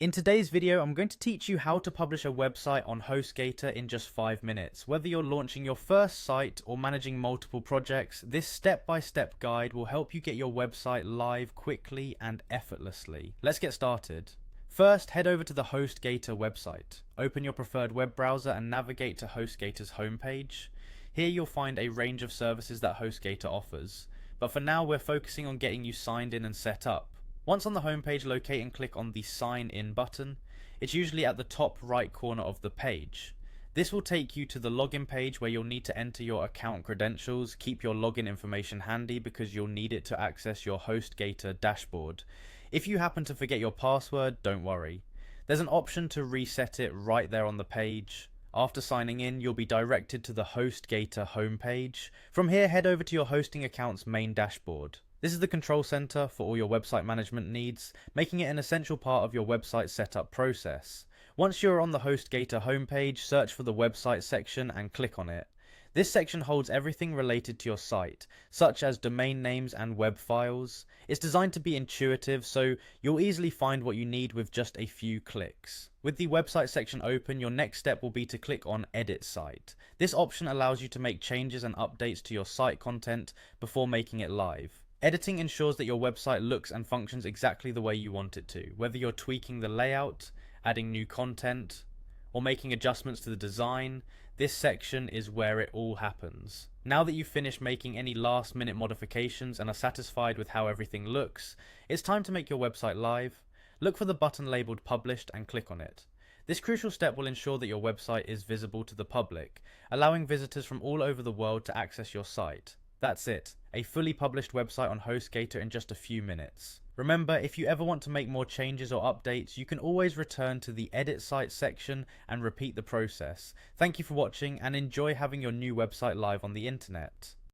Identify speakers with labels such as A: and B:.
A: In today's video, I'm going to teach you how to publish a website on Hostgator in just 5 minutes. Whether you're launching your first site or managing multiple projects, this step-by-step guide will help you get your website live quickly and effortlessly. Let's get started. First, head over to the Hostgator website. Open your preferred web browser and navigate to Hostgator's homepage. Here you'll find a range of services that Hostgator offers, but for now we're focusing on getting you signed in and set up. Once on the homepage, locate and click on the Sign In button. It's usually at the top right corner of the page. This will take you to the login page where you'll need to enter your account credentials. Keep your login information handy because you'll need it to access your Hostgator dashboard. If you happen to forget your password, don't worry. There's an option to reset it right there on the page. After signing in, you'll be directed to the Hostgator homepage. From here, head over to your hosting account's main dashboard. This is the control center for all your website management needs, making it an essential part of your website setup process. Once you're on the Hostgator homepage, search for the website section and click on it. This section holds everything related to your site, such as domain names and web files. It's designed to be intuitive, so you'll easily find what you need with just a few clicks. With the website section open, your next step will be to click on Edit Site. This option allows you to make changes and updates to your site content before making it live. Editing ensures that your website looks and functions exactly the way you want it to, whether you're tweaking the layout, adding new content, or making adjustments to the design. This section is where it all happens. Now that you've finished making any last-minute modifications and are satisfied with how everything looks, it's time to make your website live. Look for the button labeled Published and click on it. This crucial step will ensure that your website is visible to the public, allowing visitors from all over the world to access your site. That's it, a fully published website on Hostgator in just a few minutes. Remember, if you ever want to make more changes or updates, you can always return to the Edit Site section and repeat the process. Thank you for watching and enjoy having your new website live on the internet.